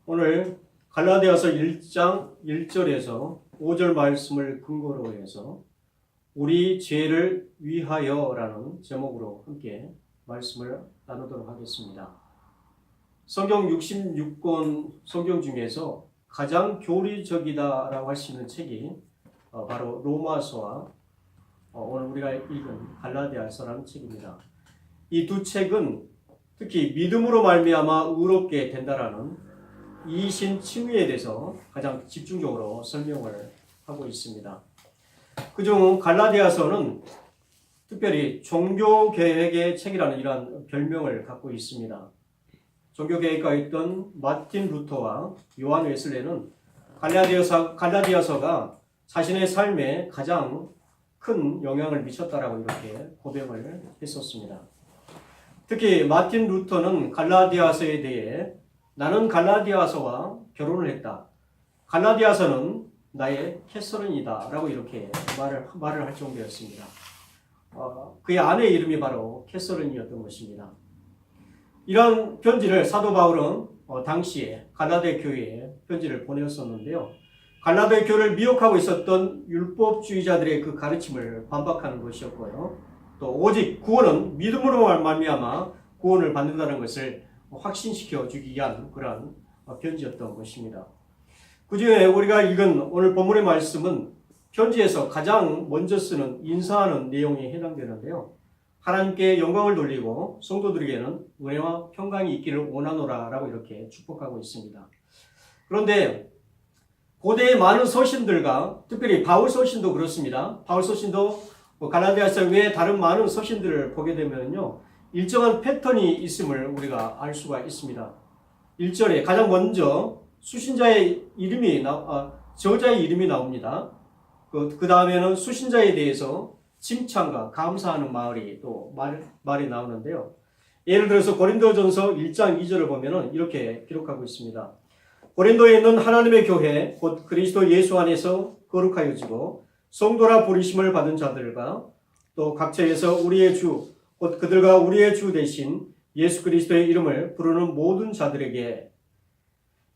오늘 갈라디아서 1장 1절에서 5절 말씀을 근거로 해서 우리 죄를 위하여라는 제목으로 함께 말씀을 나누도록 하겠습니다. 성경 66권 성경 중에서 가장 교리적이다라고 할 수 있는 책이 바로 로마서와 오늘 우리가 읽은 갈라디아서라는 책입니다. 이 두 책은 특히 믿음으로 말미암아 의롭게 된다라는 이신 칭의에 대해서 가장 집중적으로 설명을 하고 있습니다. 그중 갈라디아서는 특별히 종교개혁의 책이라는 이러한 별명을 갖고 있습니다. 종교개혁가였던 마틴 루터와 요한 웨슬레는 갈라디아서가 자신의 삶에 가장 큰 영향을 미쳤다라고 이렇게 고백을 했었습니다. 특히 마틴 루터는 갈라디아서에 대해 나는 갈라디아서와 결혼을 했다. 갈라디아서는 나의 캐서린이다 라고 이렇게 말을 할 정도였습니다. 그의 아내의 이름이 바로 캐서린이었던 것입니다. 이런 편지를 사도 바울은 당시에 갈라디아 교회에 편지를 보내었었는데요. 갈라디아 교회를 미혹하고 있었던 율법주의자들의 그 가르침을 반박하는 것이었고요. 또 오직 구원은 믿음으로 말미암아 구원을 받는다는 것을 확신시켜 주기 위한 그러한 편지였던 것입니다. 그 중에 우리가 읽은 오늘 본문의 말씀은 편지에서 가장 먼저 쓰는 인사하는 내용에 해당되는데요. 하나님께 영광을 돌리고 성도들에게는 은혜와 평강이 있기를 원하노라 라고 이렇게 축복하고 있습니다. 그런데 고대의 많은 서신들과 특별히 바울 서신도 그렇습니다. 바울 서신도 갈라디아서 외에 다른 많은 서신들을 보게 되면요. 일정한 패턴이 있음을 우리가 알 수가 있습니다. 1절에 가장 먼저 수신자의 이름이 저자의 이름이 나옵니다. 그 다음에는 수신자에 대해서 칭찬과 감사하는 말이 나오는데요. 예를 들어서 고린도전서 1장 2절을 보면은 이렇게 기록하고 있습니다. 고린도에 있는 하나님의 교회 곧 그리스도 예수 안에서 거룩하여지고 성도라 부르심을 받은 자들과 또 각처에서 우리의 주 곧 그들과 우리의 주 대신 예수 그리스도의 이름을 부르는 모든 자들에게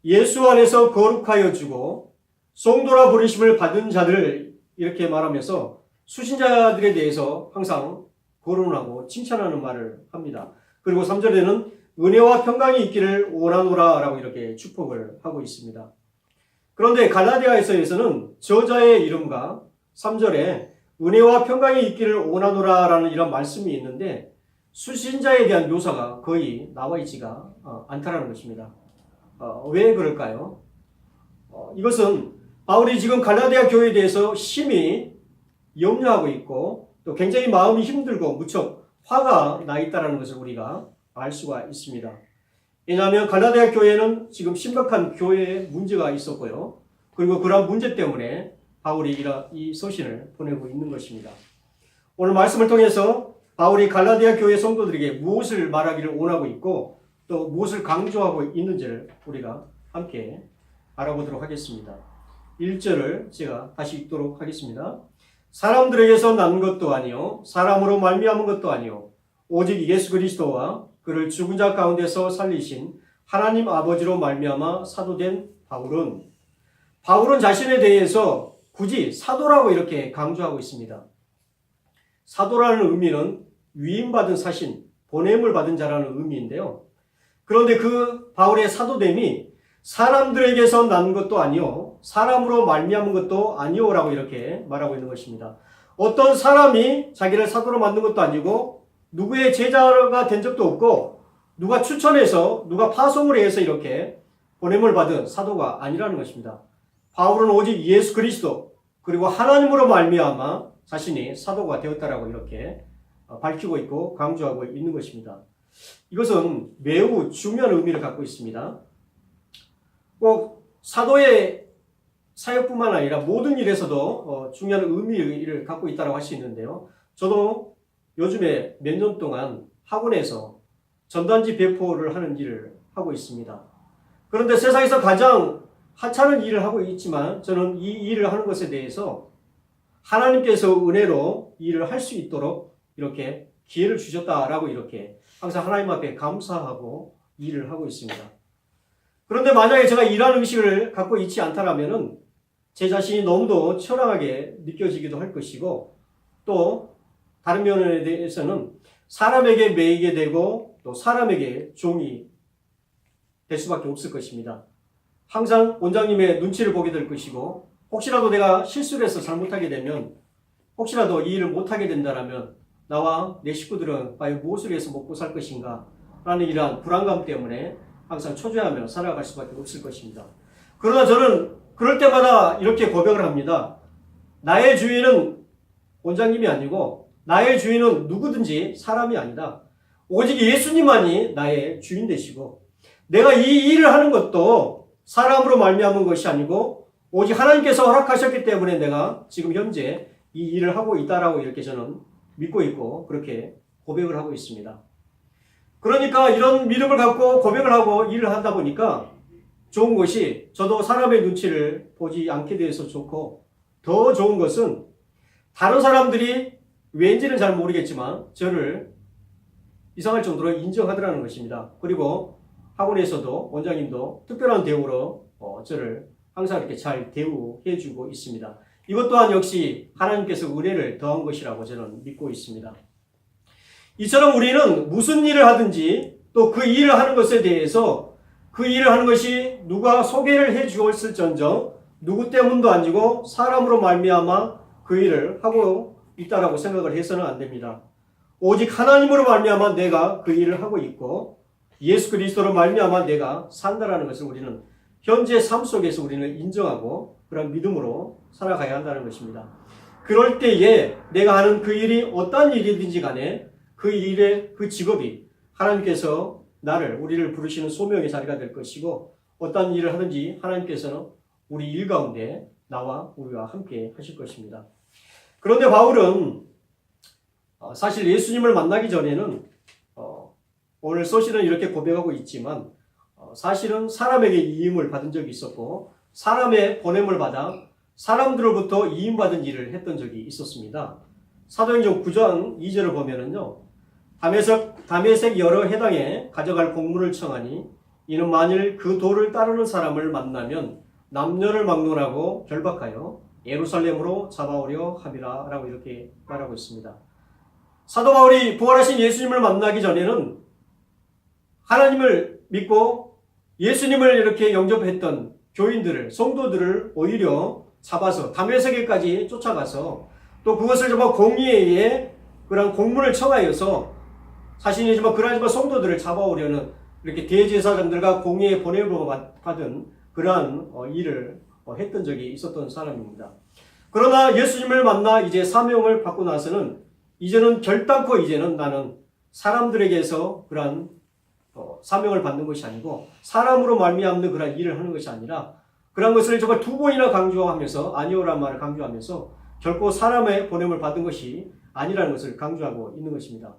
예수 안에서 거룩하여지고 성도라 부르심을 받은 자들 이렇게 말하면서 수신자들에 대해서 항상 거론하고 칭찬하는 말을 합니다. 그리고 3절에는 은혜와 평강이 있기를 원하노라 라고 이렇게 축복을 하고 있습니다. 그런데 갈라디아서에서는 저자의 이름과 3절에 은혜와 평강이 있기를 원하노라 라는 이런 말씀이 있는데 수신자에 대한 묘사가 거의 나와 있지가 않다는 것입니다. 왜 그럴까요? 이것은 바울이 지금 갈라디아 교회에 대해서 심히 염려하고 있고 또 굉장히 마음이 힘들고 무척 화가 나 있다는 것을 우리가 알 수가 있습니다. 왜냐하면 갈라디아 교회는 지금 심각한 교회에 문제가 있었고요. 그리고 그러한 문제 때문에 바울이 이 서신을 보내고 있는 것입니다. 오늘 말씀을 통해서 바울이 갈라디아 교회 성도들에게 무엇을 말하기를 원하고 있고 또 무엇을 강조하고 있는지를 우리가 함께 알아보도록 하겠습니다. 1절을 제가 다시 읽도록 하겠습니다. 사람들에게서 난 것도 아니요 사람으로 말미암은 것도 아니요 오직 예수 그리스도와 그를 죽은 자 가운데서 살리신 하나님 아버지로 말미암아 사도된 바울은 자신에 대해서 굳이 사도라고 이렇게 강조하고 있습니다. 사도라는 의미는 위임받은 사신, 보냄을 받은 자라는 의미인데요. 그런데 그 바울의 사도됨이 사람들에게서 난 것도 아니요 사람으로 말미암은 것도 아니요라고 이렇게 말하고 있는 것입니다. 어떤 사람이 자기를 사도로 만든 것도 아니고 누구의 제자가 된 적도 없고 누가 추천해서 누가 파송을 해서 이렇게 보냄을 받은 사도가 아니라는 것입니다. 바울은 오직 예수 그리스도 그리고 하나님으로 말미암아 자신이 사도가 되었다라고 이렇게 밝히고 있고 강조하고 있는 것입니다. 이것은 매우 중요한 의미를 갖고 있습니다. 꼭 사도의 사역뿐만 아니라 모든 일에서도 중요한 의미를 갖고 있다고 할 수 있는데요. 저도 요즘에 몇 년 동안 학원에서 전단지 배포를 하는 일을 하고 있습니다. 그런데 세상에서 가장 하찮은 일을 하고 있지만 저는 이 일을 하는 것에 대해서 하나님께서 은혜로 일을 할 수 있도록 이렇게 기회를 주셨다라고 이렇게 항상 하나님 앞에 감사하고 일을 하고 있습니다. 그런데 만약에 제가 일하는 의식을 갖고 있지 않다라면은 제 자신이 너무도 처량하게 느껴지기도 할 것이고, 또 다른 면에 대해서는 사람에게 매이게 되고 또 사람에게 종이 될 수밖에 없을 것입니다. 항상 원장님의 눈치를 보게 될 것이고, 혹시라도 내가 실수를 해서 잘못하게 되면, 혹시라도 이 일을 못하게 된다면 나와 내 식구들은 과연 무엇을 위해서 먹고 살 것인가 라는 이러한 불안감 때문에 항상 초조해하며 살아갈 수밖에 없을 것입니다. 그러나 저는 그럴 때마다 이렇게 고백을 합니다. 나의 주인은 원장님이 아니고 나의 주인은 누구든지 사람이 아니다. 오직 예수님만이 나의 주인 되시고, 내가 이 일을 하는 것도 사람으로 말미암은 것이 아니고 오직 하나님께서 허락하셨기 때문에 내가 지금 현재 이 일을 하고 있다라고 이렇게 저는 믿고 있고 그렇게 고백을 하고 있습니다. 그러니까 이런 믿음을 갖고 고백을 하고 일을 하다 보니까 좋은 것이, 저도 사람의 눈치를 보지 않게 돼서 좋고, 더 좋은 것은 다른 사람들이 왠지는 잘 모르겠지만 저를 이상할 정도로 인정하더라는 것입니다. 그리고 학원에서도 원장님도 특별한 대우로 저를 항상 이렇게 잘 대우해주고 있습니다. 이것 또한 역시 하나님께서 은혜를 더한 것이라고 저는 믿고 있습니다. 이처럼 우리는 무슨 일을 하든지 또 그 일을 하는 것에 대해서 그 일을 하는 것이 누가 소개를 해 주었을전정 누구 때문도 아니고 사람으로 말미암아 그 일을 하고 있다라고 생각을 해서는 안 됩니다. 오직 하나님으로 말미암아 내가 그 일을 하고 있고 예수 그리스도로 말미암아 내가 산다라는 것을 우리는 현재 삶 속에서 우리는 인정하고 그런 믿음으로 살아가야 한다는 것입니다. 그럴 때에 내가 하는 그 일이 어떤 일이든지 간에 그 일의 그 직업이 하나님께서 우리를 부르시는 소명의 자리가 될 것이고, 어떤 일을 하든지 하나님께서는 우리 일 가운데 나와 우리와 함께 하실 것입니다. 그런데 바울은 사실 예수님을 만나기 전에는 오늘 서신은 이렇게 고백하고 있지만 사실은 사람에게 이임을 받은 적이 있었고 사람의 보냄을 받아 사람들로부터 이임받은 일을 했던 적이 있었습니다. 사도행전 9장 2절을 보면은요, 다메섹 여러 해당에 가져갈 공문을 청하니 이는 만일 그 도를 따르는 사람을 만나면 남녀를 막론하고 결박하여 예루살렘으로 잡아오려 함이라 라고 이렇게 말하고 있습니다. 사도 바울이 부활하신 예수님을 만나기 전에는 하나님을 믿고 예수님을 이렇게 영접했던 교인들을, 성도들을 오히려 잡아서 다메섹에까지 쫓아가서 또 그것을 정말 공의에 의해 그런 공문을 청하여서 자신이 정말 그러한 성도들을 잡아오려는 이렇게 대제사장들과 공의에 보냄을 받은 그러한 일을 했던 적이 있었던 사람입니다. 그러나 예수님을 만나 이제 사명을 받고 나서는 이제는 결단코 이제는 나는 사람들에게서 그러한 사명을 받는 것이 아니고 사람으로 말미암는 그런 일을 하는 것이 아니라 그런 것을 정말 두 번이나 강조하면서 아니오란 말을 강조하면서 결코 사람의 보냄을 받은 것이 아니라는 것을 강조하고 있는 것입니다.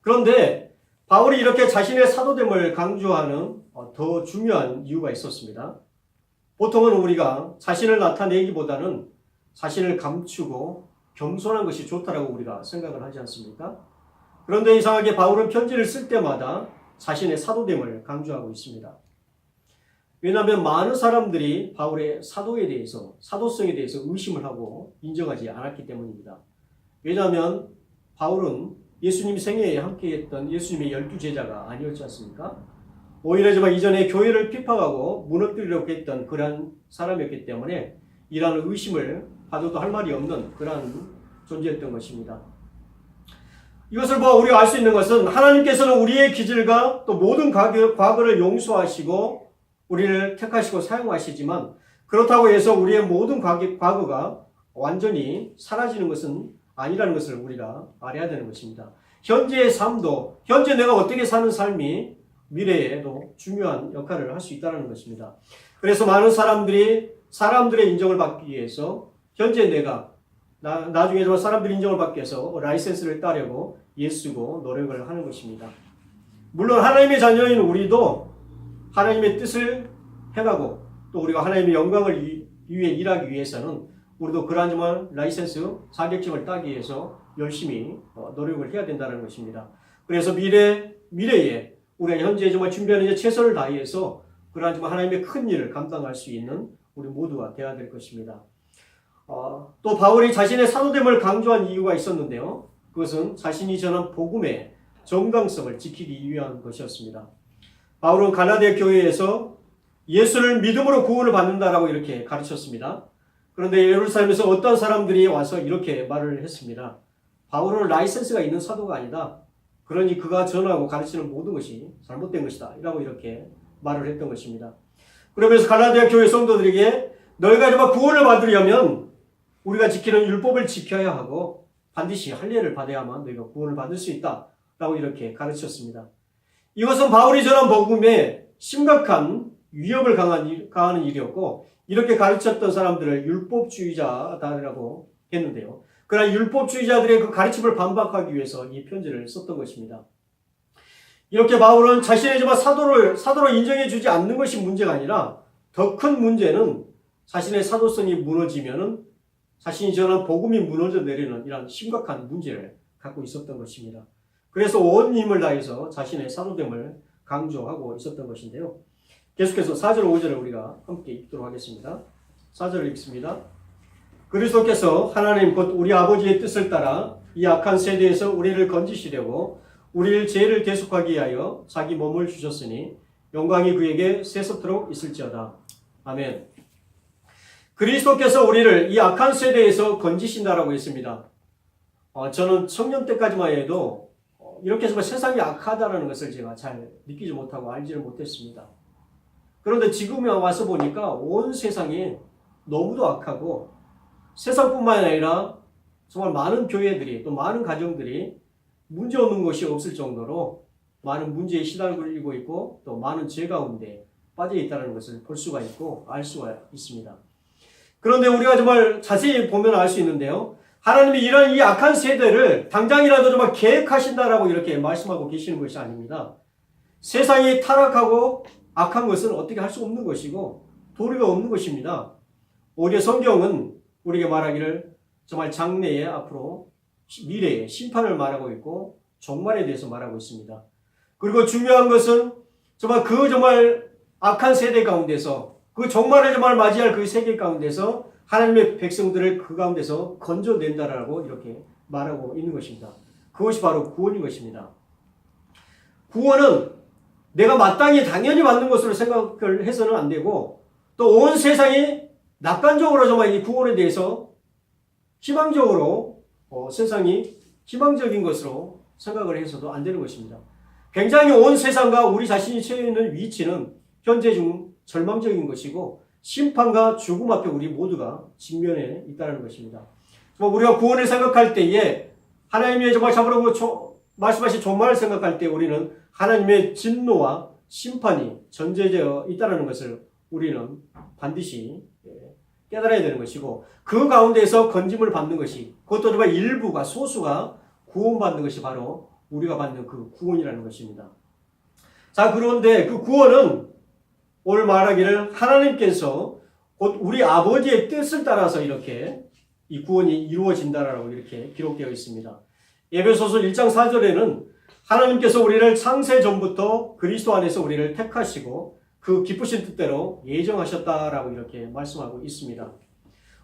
그런데 바울이 이렇게 자신의 사도됨을 강조하는 더 중요한 이유가 있었습니다. 보통은 우리가 자신을 나타내기보다는 자신을 감추고 겸손한 것이 좋다라고 우리가 생각을 하지 않습니까? 그런데 이상하게 바울은 편지를 쓸 때마다 자신의 사도됨을 강조하고 있습니다. 왜냐하면 많은 사람들이 바울의 사도에 대해서, 사도성에 대해서 의심을 하고 인정하지 않았기 때문입니다. 왜냐하면 바울은 예수님 생애에 함께했던 예수님의 12제자가 아니었지 않습니까? 오히려 정말 이전에 교회를 핍박하고 무너뜨리려고 했던 그러한 사람이었기 때문에 이러한 의심을 받아도 할 말이 없는 그러한 존재였던 것입니다. 이것을 우리가 알 수 있는 것은 하나님께서는 우리의 기질과 또 모든 과거를 용서하시고 우리를 택하시고 사용하시지만 그렇다고 해서 우리의 모든 과거가 완전히 사라지는 것은 아니라는 것을 우리가 알아야 되는 것입니다. 현재의 삶도, 현재 내가 어떻게 사는 삶이 미래에도 중요한 역할을 할 수 있다는 것입니다. 그래서 많은 사람들의 인정을 받기 위해서 현재 내가 나중에 사람들의 인정을 받기 위해서 라이센스를 따려고 애쓰고 노력을 하는 것입니다. 물론 하나님의 자녀인 우리도 하나님의 뜻을 행하고 또 우리가 하나님의 영광을 위해 일하기 위해서는 우리도 그러한 정말 라이센스 자격증을 따기 위해서 열심히 노력을 해야 된다는 것입니다. 그래서 미래에 우리가 현재 정말 준비하는 최선을 다해서 그러하지만 하나님의 큰 일을 감당할 수 있는 우리 모두가 되어야 될 것입니다. 또 바울이 자신의 사도됨을 강조한 이유가 있었는데요. 그것은 자신이 전한 복음의 정당성을 지키기 위한 것이었습니다. 바울은 갈라디아 교회에서 예수를 믿음으로 구원을 받는다라고 이렇게 가르쳤습니다. 그런데 예루살렘에서 어떤 사람들이 와서 이렇게 말을 했습니다. 바울은 라이센스가 있는 사도가 아니다. 그러니 그가 전하고 가르치는 모든 것이 잘못된 것이다. 라고 이렇게 말을 했던 것입니다. 그러면서 갈라디아 교회 성도들에게 너희가 정말 구원을 받으려면 우리가 지키는 율법을 지켜야 하고 반드시 할례를 받아야만 너희가 구원을 받을 수 있다. 라고 이렇게 가르쳤습니다. 이것은 바울이 전한 복음에 심각한 위협을 가하는 일이었고 이렇게 가르쳤던 사람들을 율법주의자다라고 했는데요. 그러나 율법주의자들의 그 가르침을 반박하기 위해서 이 편지를 썼던 것입니다. 이렇게 바울은 자신의 정말 사도로 인정해 주지 않는 것이 문제가 아니라 더 큰 문제는 자신의 사도성이 무너지면은 자신이 전한 복음이 무너져 내리는 이런 심각한 문제를 갖고 있었던 것입니다. 그래서 온 힘을 다해서 자신의 사도됨을 강조하고 있었던 것인데요. 계속해서 4절, 5절을 우리가 함께 읽도록 하겠습니다. 4절을 읽습니다. 그리스도께서 하나님 곧 우리 아버지의 뜻을 따라 이 악한 세대에서 우리를 건지시려고 우리를 죄를 대속하기 위하여 자기 몸을 주셨으니 영광이 그에게 세세토록 있을지어다. 아멘. 그리스도께서 우리를 이 악한 세대에서 건지신다라고 했습니다. 저는 청년 때까지만 해도 이렇게 해서 세상이 악하다는 것을 제가 잘 느끼지 못하고 알지를 못했습니다. 그런데 지금 와서 보니까 온 세상이 너무도 악하고 세상뿐만 아니라 정말 많은 교회들이 또 많은 가정들이 문제 없는 것이 없을 정도로 많은 문제에 시달리고 있고 또 많은 죄 가운데 빠져 있다는 것을 볼 수가 있고 알 수가 있습니다. 그런데 우리가 정말 자세히 보면 알 수 있는데요. 하나님이 이런 이 악한 세대를 당장이라도 정말 계획하신다라고 이렇게 말씀하고 계시는 것이 아닙니다. 세상이 타락하고 악한 것은 어떻게 할 수 없는 것이고 도리가 없는 것입니다. 오히려 성경은 우리에게 말하기를 정말 장래에 앞으로 미래의 심판을 말하고 있고 종말에 대해서 말하고 있습니다. 그리고 중요한 것은 정말 악한 세대 가운데서 그 종말을 정말 맞이할 그 세계 가운데서 하나님의 백성들을 그 가운데서 건져낸다라고 이렇게 말하고 있는 것입니다. 그것이 바로 구원인 것입니다. 구원은 내가 마땅히 당연히 받는 것으로 생각을 해서는 안 되고 또 온 세상이 낙관적으로 정말 이 구원에 대해서 희망적으로 세상이 희망적인 것으로 생각을 해서도 안 되는 것입니다. 굉장히 온 세상과 우리 자신이 처해 있는 위치는 현재 중 절망적인 것이고 심판과 죽음 앞에 우리 모두가 직면해 있다는 것입니다. 우리가 구원을 생각할 때에 하나님의 정말 잡으라고 말씀하신 종말을 생각할 때 우리는 하나님의 진노와 심판이 전제되어 있다는 것을 우리는 반드시 깨달아야 되는 것이고 그 가운데서 건짐을 받는 것이 그것도 정말 일부가 소수가 구원받는 것이 바로 우리가 받는 그 구원이라는 것입니다. 자, 그런데 그 구원은 오늘 말하기를 하나님께서 곧 우리 아버지의 뜻을 따라서 이렇게 이 구원이 이루어진다라고 이렇게 기록되어 있습니다. 에베소서 1장 4절에는 하나님께서 우리를 창세 전부터 그리스도 안에서 우리를 택하시고 그 기쁘신 뜻대로 예정하셨다라고 이렇게 말씀하고 있습니다.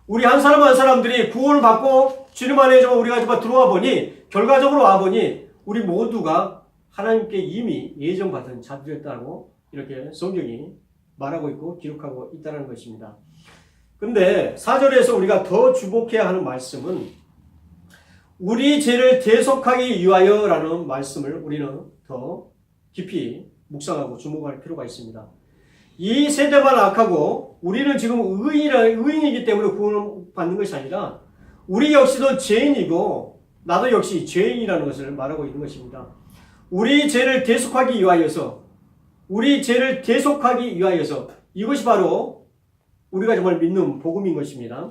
우리 한 사람 한 사람들이 구원을 받고 주님 안에 우리가 들어와 보니 결과적으로 와 보니 우리 모두가 하나님께 이미 예정받은 자들이었다고 이렇게 성경이 말하고 있고 기록하고 있다는 것입니다. 근데 4절에서 우리가 더 주목해야 하는 말씀은 우리 죄를 대속하기 위하여라는 말씀을 우리는 더 깊이 묵상하고 주목할 필요가 있습니다. 이 세대만 악하고 우리는 지금 의인이기 때문에 구원을 받는 것이 아니라 우리 역시도 죄인이고 나도 역시 죄인이라는 것을 말하고 있는 것입니다. 우리 죄를 대속하기 위하여서 이것이 바로 우리가 정말 믿는 복음인 것입니다.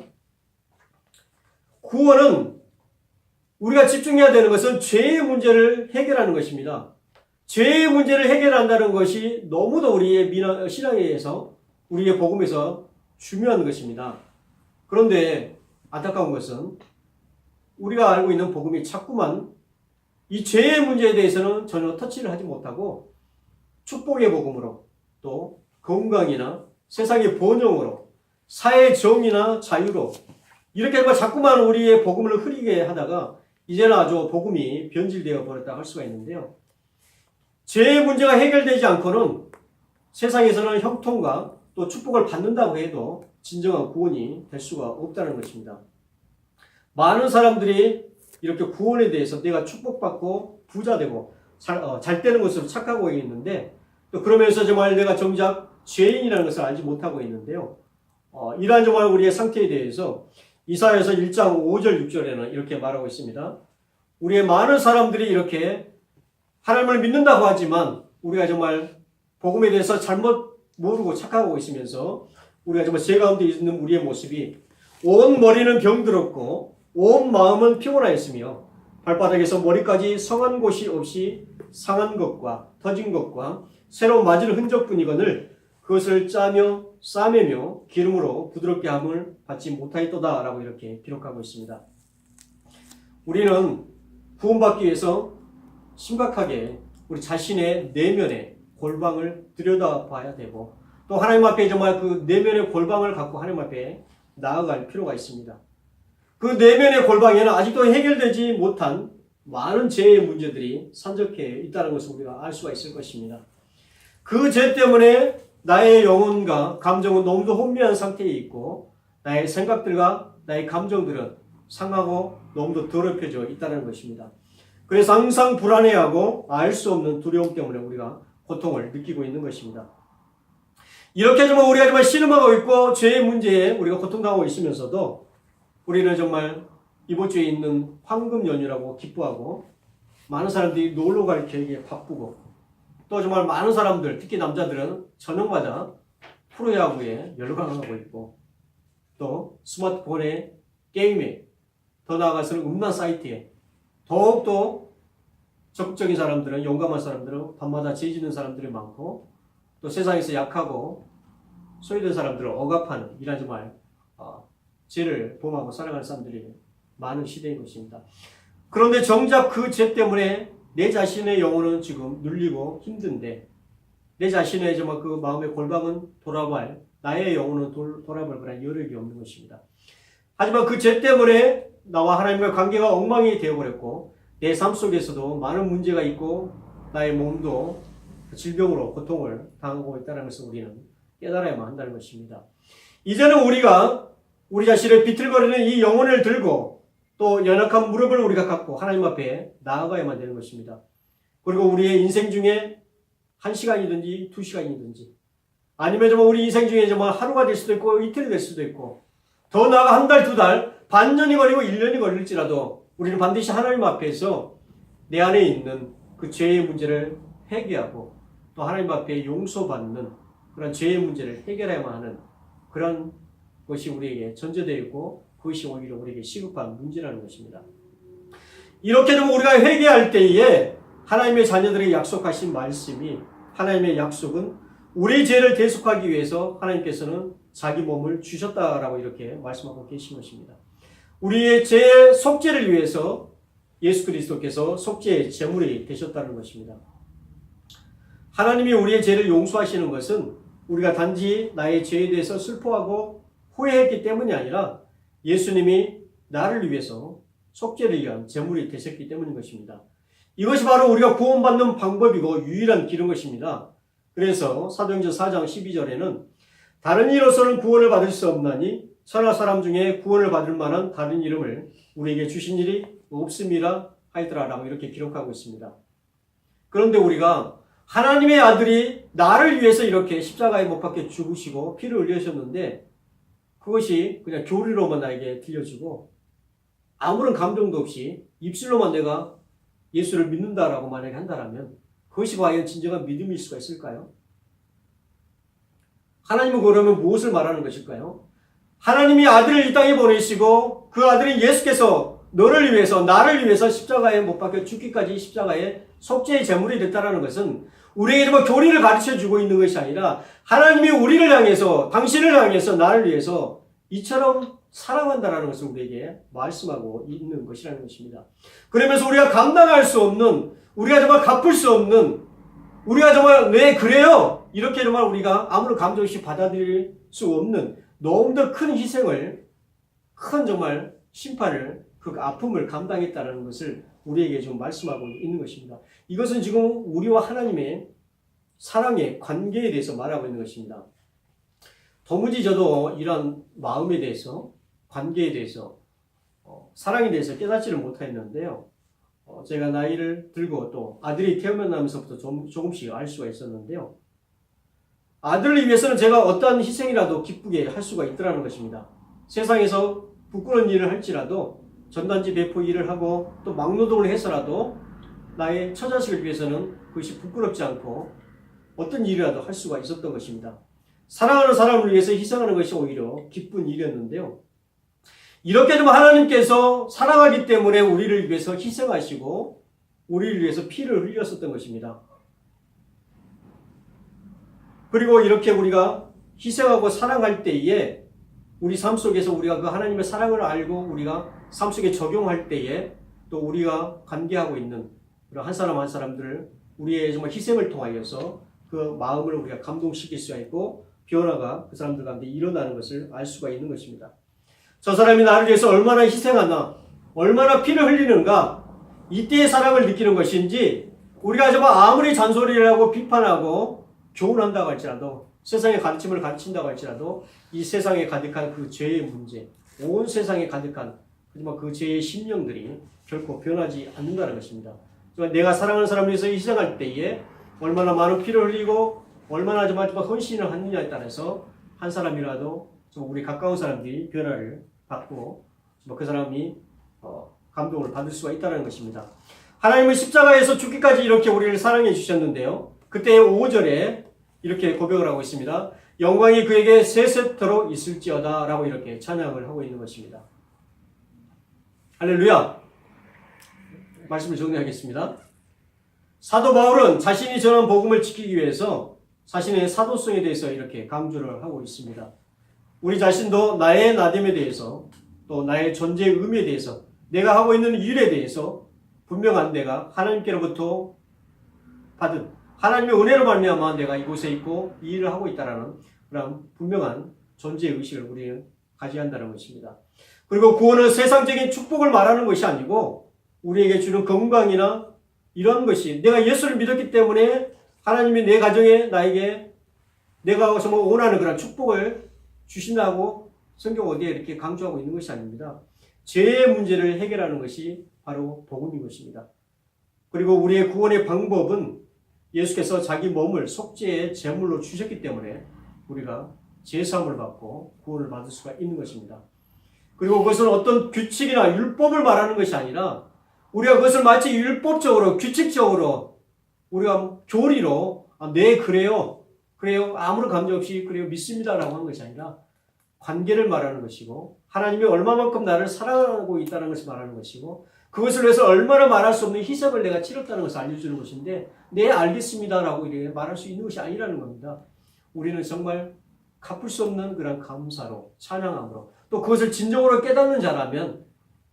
구원은 우리가 집중해야 되는 것은 죄의 문제를 해결하는 것입니다. 죄의 문제를 해결한다는 것이 너무도 우리의 신앙에서 우리의 복음에서 중요한 것입니다. 그런데 안타까운 것은 우리가 알고 있는 복음이 자꾸만 이 죄의 문제에 대해서는 전혀 터치를 하지 못하고 축복의 복음으로 또 건강이나 세상의 번영으로, 사회 정의나 자유로 이렇게 자꾸만 우리의 복음을 흐리게 하다가 이제는 아주 복음이 변질되어 버렸다 할 수가 있는데요. 죄의 문제가 해결되지 않고는 세상에서는 형통과 또 축복을 받는다고 해도 진정한 구원이 될 수가 없다는 것입니다. 많은 사람들이 이렇게 구원에 대해서 내가 축복받고 부자되고 잘 되는 것으로 착각하고 있는데, 또 그러면서 정말 내가 정작 죄인이라는 것을 알지 못하고 있는데요. 이러한 정말 우리의 상태에 대해서 이사야서 1장 5절 6절에는 이렇게 말하고 있습니다. 우리의 많은 사람들이 이렇게 하나님을 믿는다고 하지만 우리가 정말 복음에 대해서 잘못 모르고 착각하고 있으면서 우리가 정말 죄 가운데 있는 우리의 모습이 온 머리는 병들었고 온 마음은 피곤하였으며 발바닥에서 머리까지 성한 곳이 없이 상한 것과 터진 것과 새로 맞은 흔적뿐이거늘 그것을 짜며 싸매며 기름으로 부드럽게 함을 받지 못하였도다 라고 이렇게 기록하고 있습니다. 우리는 구원받기 위해서 심각하게 우리 자신의 내면의 골방을 들여다봐야 되고, 또 하나님 앞에 정말 그 내면의 골방을 갖고 하나님 앞에 나아갈 필요가 있습니다. 그 내면의 골방에는 아직도 해결되지 못한 많은 죄의 문제들이 산적해 있다는 것을 우리가 알 수가 있을 것입니다. 그 죄 때문에 나의 영혼과 감정은 너무도 혼미한 상태에 있고, 나의 생각들과 나의 감정들은 상하고 너무도 더럽혀져 있다는 것입니다. 그래서 항상 불안해하고 알 수 없는 두려움 때문에 우리가 고통을 느끼고 있는 것입니다. 이렇게 정말 우리가 정말 신음하고 있고 죄의 문제에 우리가 고통당하고 있으면서도 우리는 정말 이번 주에 있는 황금 연휴라고 기뻐하고, 많은 사람들이 놀러 갈 계획에 바쁘고, 또 정말 많은 사람들, 특히 남자들은 저녁마다 프로야구에 열광하고 있고, 또 스마트폰에 게임에, 더 나아가서는 음란 사이트에 더욱더 적극적인 사람들은, 용감한 사람들은 밤마다 죄 짓는 사람들이 많고, 또 세상에서 약하고 소외된 사람들을 억압하는 이런 정말 죄를 범하고 살아가는 사람들이 많은 시대인 것입니다. 그런데 정작 그 죄 때문에 내 자신의 영혼은 지금 눌리고 힘든데, 내 자신의 정말 그 마음의 골방은 돌아갈, 나의 영혼은 돌아볼 그런 여력이 없는 것입니다. 하지만 그 죄 때문에 나와 하나님과 관계가 엉망이 되어버렸고, 내 삶 속에서도 많은 문제가 있고, 나의 몸도 질병으로 고통을 당하고 있다는 것을 우리는 깨달아야만 한다는 것입니다. 이제는 우리가 우리 자신을 비틀거리는 이 영혼을 들고 또 연약한 무릎을 우리가 갖고 하나님 앞에 나아가야만 되는 것입니다. 그리고 우리의 인생 중에 1시간이든지 2시간이든지, 아니면 정말 우리 인생 중에 정말 하루가 될 수도 있고 이틀이 될 수도 있고, 더 나아가 한 달, 2달, 반년이 걸리고 1년이 걸릴지라도 우리는 반드시 하나님 앞에서 내 안에 있는 그 죄의 문제를 회개하고 또 하나님 앞에 용서받는 그런 죄의 문제를 해결해야만 하는 그런 것이 우리에게 전제되어 있고, 그것이 오히려 우리에게 시급한 문제라는 것입니다. 이렇게 되면 우리가 회개할 때에 하나님의 자녀들에게 약속하신 말씀이, 하나님의 약속은 우리 죄를 대속하기 위해서 하나님께서는 자기 몸을 주셨다라고 이렇게 말씀하고 계신 것입니다. 우리의 죄의 속죄를 위해서 예수 그리스도께서 속죄의 제물이 되셨다는 것입니다. 하나님이 우리의 죄를 용서하시는 것은 우리가 단지 나의 죄에 대해서 슬퍼하고 후회했기 때문이 아니라 예수님이 나를 위해서 속죄를 위한 제물이 되셨기 때문인 것입니다. 이것이 바로 우리가 구원받는 방법이고 유일한 길인 것입니다. 그래서 사도행전 4장 12절에는 다른 이로서는 구원을 받을 수 없나니 천하 사람 중에 구원을 받을 만한 다른 이름을 우리에게 주신 일이 없음이라 하더라라고 이렇게 기록하고 있습니다. 그런데 우리가 하나님의 아들이 나를 위해서 이렇게 십자가에 못 박혀 죽으시고 피를 흘리셨는데, 그것이 그냥 교리로만 나에게 들려지고 아무런 감동도 없이 입술로만 내가 예수를 믿는다라고 만약에 한다면 그것이 과연 진정한 믿음일 수가 있을까요? 하나님은 그러면 무엇을 말하는 것일까요? 하나님이 아들을 이 땅에 보내시고 그 아들인 예수께서 너를 위해서, 나를 위해서 십자가에 못 박혀 죽기까지 십자가에 속죄의 제물이 됐다는 것은 우리에게 정말 교리를 가르쳐주고 있는 것이 아니라 하나님이 우리를 향해서, 당신을 향해서, 나를 위해서 이처럼 사랑한다는 것을 우리에게 말씀하고 있는 것이라는 것입니다. 그러면서 우리가 감당할 수 없는, 우리가 정말 갚을 수 없는, 우리가 정말 왜 그래요? 이렇게 정말 우리가 아무런 감정 없이 받아들일 수 없는 너무도 큰 희생을, 큰 정말 심판을, 그 아픔을 감당했다는 것을 우리에게 지금 말씀하고 있는 것입니다. 이것은 지금 우리와 하나님의 사랑의 관계에 대해서 말하고 있는 것입니다. 도무지 저도 이런 마음에 대해서, 관계에 대해서, 사랑에 대해서 깨닫지를 못했는데요. 제가 나이를 들고 또 아들이 태어나면서부터 조금씩 알 수가 있었는데요. 아들을 위해서는 제가 어떠한 희생이라도 기쁘게 할 수가 있더라는 것입니다. 세상에서 부끄러운 일을 할지라도 전단지 배포 일을 하고 또 막노동을 해서라도 나의 처자식을 위해서는 그것이 부끄럽지 않고 어떤 일이라도 할 수가 있었던 것입니다. 사랑하는 사람을 위해서 희생하는 것이 오히려 기쁜 일이었는데요. 이렇게 좀 하나님께서 사랑하기 때문에 우리를 위해서 희생하시고 우리를 위해서 피를 흘렸었던 것입니다. 그리고 이렇게 우리가 희생하고 사랑할 때에 우리 삶 속에서 우리가 그 하나님의 사랑을 알고 우리가 삶 속에 적용할 때에 또 우리가 관계하고 있는 그런 한 사람 한 사람들을 우리의 정말 희생을 통하여서 그 마음을 우리가 감동시킬 수가 있고 변화가 그 사람들 가운데 일어나는 것을 알 수가 있는 것입니다. 저 사람이 나를 위해서 얼마나 희생하나, 얼마나 피를 흘리는가, 이때의 사랑을 느끼는 것인지 우리가 정말 아무리 잔소리를 하고 비판하고 교훈한다고 할지라도 세상의 가르침을 가르친다고 할지라도 이 세상에 가득한 그 죄의 문제, 온 세상에 가득한 하지만 그 죄의 심령들이 결코 변하지 않는다는 것입니다. 내가 사랑하는 사람을 위해서 희생할 때에 얼마나 많은 피를 흘리고 얼마나 정말 헌신을 하느냐에 따라서 한 사람이라도 우리 가까운 사람들이 변화를 받고 그 사람이 감동을 받을 수가 있다는 것입니다. 하나님은 십자가에서 죽기까지 이렇게 우리를 사랑해 주셨는데요. 그때 5절에 이렇게 고백을 하고 있습니다. 영광이 그에게 세세토록 있을지어다 라고 이렇게 찬양을 하고 있는 것입니다. 할렐루야. 말씀을 정리하겠습니다. 사도 바울은 자신이 전한 복음을 지키기 위해서 자신의 사도성에 대해서 이렇게 강조를 하고 있습니다. 우리 자신도 나의 나됨에 대해서 또 나의 존재의 의미에 대해서 내가 하고 있는 일에 대해서 분명한 내가 하나님께로부터 받은 하나님의 은혜로 말미암아 내가 이곳에 있고 이 일을 하고 있다는 그런 분명한 존재의 의식을 우리는 가져야 한다는 것입니다. 그리고 구원은 세상적인 축복을 말하는 것이 아니고 우리에게 주는 건강이나 이런 것이 내가 예수를 믿었기 때문에 하나님이 내 가정에 나에게 내가 정말 원하는 그런 축복을 주신다고 성경 어디에 이렇게 강조하고 있는 것이 아닙니다. 죄의 문제를 해결하는 것이 바로 복음인 것입니다. 그리고 우리의 구원의 방법은 예수께서 자기 몸을 속죄의 제물로 주셨기 때문에 우리가 제사함을 받고 구원을 받을 수가 있는 것입니다. 그리고 그것은 어떤 규칙이나 율법을 말하는 것이 아니라 우리가 그것을 마치 율법적으로 규칙적으로 우리가 교리로 네 그래요 아무런 감정 없이 그래요 믿습니다라고 하는 것이 아니라 관계를 말하는 것이고 하나님이 얼마만큼 나를 사랑하고 있다는 것을 말하는 것이고 그것을 위해서 얼마나 말할 수 없는 희생을 내가 치렀다는 것을 알려주는 것인데 네 알겠습니다라고 이렇게 말할 수 있는 것이 아니라는 겁니다. 우리는 정말 갚을 수 없는 그런 감사로 찬양함으로 또 그것을 진정으로 깨닫는 자라면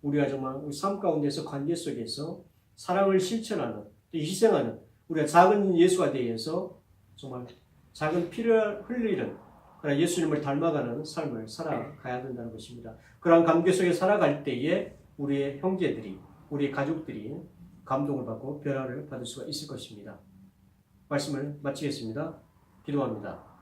우리가 정말 우리 삶 가운데서 관계 속에서 사랑을 실천하는 또 희생하는 우리가 작은 예수가 되어서 정말 작은 피를 흘리는 그런 예수님을 닮아가는 삶을 살아가야 된다는 것입니다. 그러한 관계 속에 살아갈 때에 우리의 형제들이 우리의 가족들이 감동을 받고 변화를 받을 수가 있을 것입니다. 말씀을 마치겠습니다. 기도합니다.